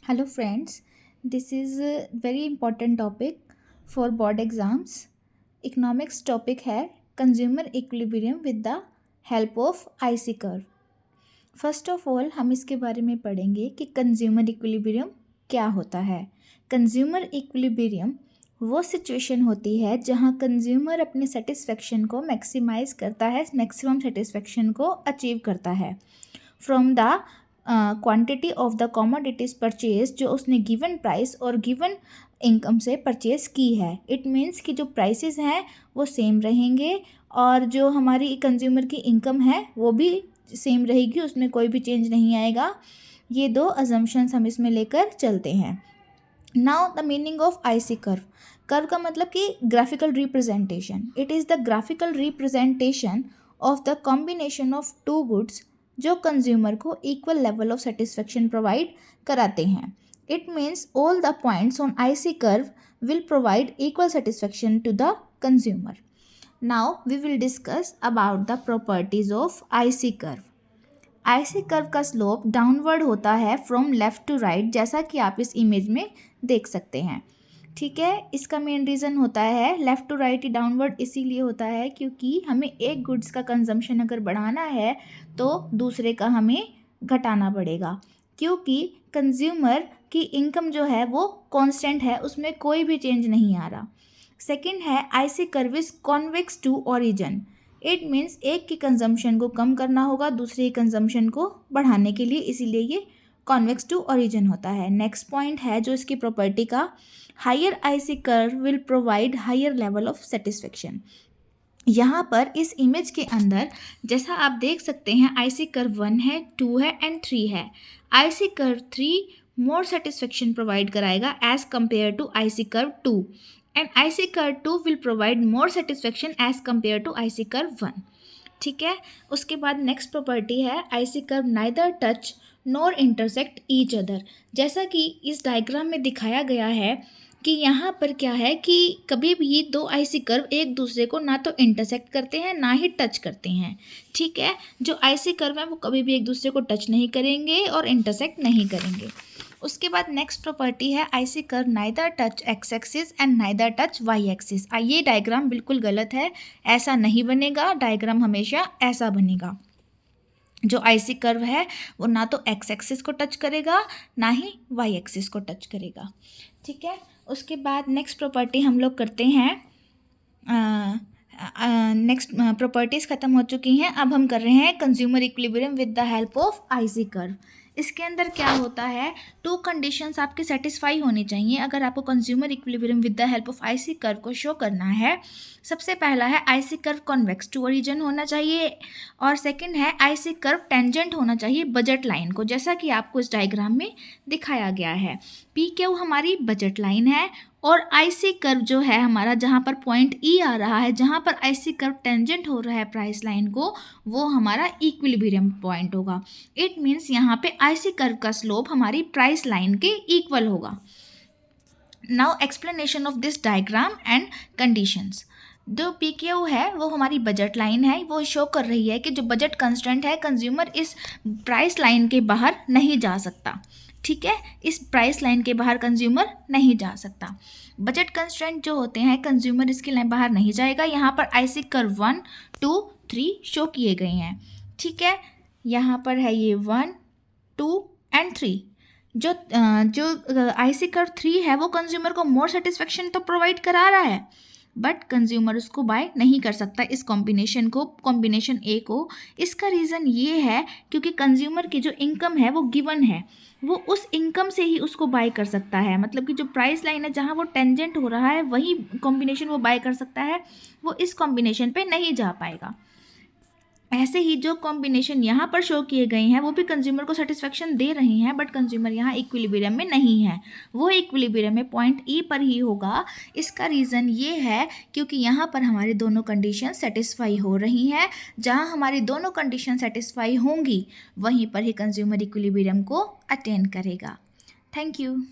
Hello friends, this is a very important topic for board exams. Economics topic है consumer equilibrium with the help of IC curve. First of all हम इसके बारे में पढ़ेंगे कि consumer equilibrium क्या होता है। कंज्यूमर इक्विलिब्रियम वो सिचुएशन होती है जहाँ कंज्यूमर अपने सेटिस्फेक्शन को मैक्सिमाइज करता है, मैक्सिमम सेटिस्फेक्शन को अचीव करता है from the quantity of the commodities purchase जो उसने गिवन प्राइस और गिवन इनकम से परचेज की है। इट मीन्स कि जो प्राइसेस हैं वो सेम रहेंगे और जो हमारी कंज्यूमर की इनकम है वो भी सेम रहेगी, उसमें कोई भी चेंज नहीं आएगा। ये दो अजम्पशंस हम इसमें लेकर चलते हैं। Now the meaning of IC curve. Curve का मतलब कि graphical representation. It is the graphical representation of the combination of two goods जो कंज्यूमर को equal level of satisfaction provide कराते हैं। It means all the points on IC curve will provide equal satisfaction to the consumer. Now we will discuss about the properties of IC curve. IC curve का slope downward होता है from left to right, जैसा कि आप इस image में देख सकते हैं। ठीक है, इसका मेन रीज़न होता है लेफ़्ट टू राइट ही डाउनवर्ड इसीलिए होता है क्योंकि हमें एक गुड्स का कंजम्पशन अगर बढ़ाना है तो दूसरे का हमें घटाना पड़ेगा, क्योंकि कंज्यूमर की इनकम जो है वो कांस्टेंट है, उसमें कोई भी चेंज नहीं आ रहा। सेकंड है IC curve is convex to origin. It means एक की कंजम्पशन को कम करना होगा दूसरे की कंजम्पशन को बढ़ाने के लिए, इसीलिए ये कॉन्वेक्स टू ओरिजिन होता है। नेक्स्ट पॉइंट है जो इसकी प्रॉपर्टी का, higher IC curve will provide higher level of satisfaction. यहाँ पर इस इमेज के अंदर जैसा आप देख सकते हैं आईसी कर्व 1 है, 2 है एंड 3 है। IC curve 3 more satisfaction provide कराएगा as compare to IC curve 2 and IC curve 2 will provide more satisfaction as compare to IC curve 1। ठीक है, उसके बाद नेक्स्ट प्रॉपर्टी है IC curve neither touch nor intersect each other. जैसा कि इस diagram में दिखाया गया है कि यहाँ पर क्या है कि कभी भी ये दो आईसी कर्व एक दूसरे को ना तो इंटरसेक्ट करते हैं ना ही टच करते हैं। ठीक है, जो आईसी कर्व है वो कभी भी एक दूसरे को टच नहीं करेंगे और इंटरसेक्ट नहीं करेंगे। उसके बाद नेक्स्ट प्रॉपर्टी है IC curve neither touch X axis and neither touch Y axis. ये डायग्राम बिल्कुल गलत है, ऐसा नहीं बनेगा, डायग्राम हमेशा ऐसा बनेगा। जो आईसी कर्व है वो ना तो एक्स एक्सिस को टच करेगा ना ही वाई एक्सिस को टच करेगा। ठीक है, उसके बाद नेक्स्ट प्रॉपर्टी हम लोग करते हैं। नेक्स्ट प्रॉपर्टीज़ ख़त्म हो चुकी हैं, अब हम कर रहे हैं consumer equilibrium with the help of IC curve. इसके अंदर क्या होता है, टू कंडीशंस आपके सेटिस्फाई होनी चाहिए अगर आपको consumer equilibrium with the help of IC curve को शो करना है। सबसे पहला है IC curve convex to origin होना चाहिए और सेकंड है आईसी कर्व टेंजेंट होना चाहिए बजट लाइन को, जैसा कि आपको इस डायग्राम में दिखाया गया है। पी क्यू हमारी बजट लाइन है और आईसी कर्व जो है हमारा जहाँ पर पॉइंट ई आ रहा है, जहाँ पर आईसी कर्व टेंजेंट हो रहा है प्राइस लाइन को, वो हमारा इक्विलिब्रियम पॉइंट होगा। इट मीन्स यहाँ पे आईसी कर्व का स्लोप हमारी प्राइस लाइन के इक्वल होगा। Now explanation of this diagram and conditions. जो पी क्यू है वो हमारी बजट लाइन है, वो शो कर रही है कि जो बजट कंस्टेंट है कंज्यूमर इस प्राइस लाइन के बाहर नहीं जा सकता। ठीक है, इस प्राइस लाइन के बाहर कंज्यूमर नहीं जा सकता। बजट कंस्ट्रेंट जो होते हैं कंज्यूमर इसके लाइन बाहर नहीं जाएगा। यहाँ पर आईसी कर्व 1, 2, 3 शो किए गए हैं। ठीक है, यहाँ पर है ये 1, 2 एंड 3। जो आईसी कर्व 3 है वो कंज्यूमर को मोर सेटिस्फेक्शन तो प्रोवाइड करा रहा है, बट कंज्यूमर उसको बाय नहीं कर सकता इस कॉम्बिनेशन को, कॉम्बिनेशन ए को। इसका रीज़न ये है क्योंकि कंज्यूमर की जो इनकम है वो गिवन है, वो उस इनकम से ही उसको बाय कर सकता है। मतलब कि जो प्राइस लाइन है जहाँ वो टेंजेंट हो रहा है वही कॉम्बिनेशन वो बाय कर सकता है, वो इस कॉम्बिनेशन पे नहीं जा पाएगा। ऐसे ही जो कॉम्बिनेशन यहाँ पर शो किए गए हैं वो भी कंज्यूमर को सेटिस्फेक्शन दे रहे हैं, बट कंज्यूमर यहाँ इक्विलिब्रियम में नहीं है, वो इक्विलिब्रियम में पॉइंट ई पर ही होगा। इसका रीज़न ये है क्योंकि यहाँ पर हमारी दोनों कंडीशन सेटिस्फाई हो रही हैं। जहाँ हमारी दोनों कंडीशन सेटिस्फाई होंगी वहीं पर ही कंज्यूमर इक्विलिब्रियम को अटेन करेगा। Thank you.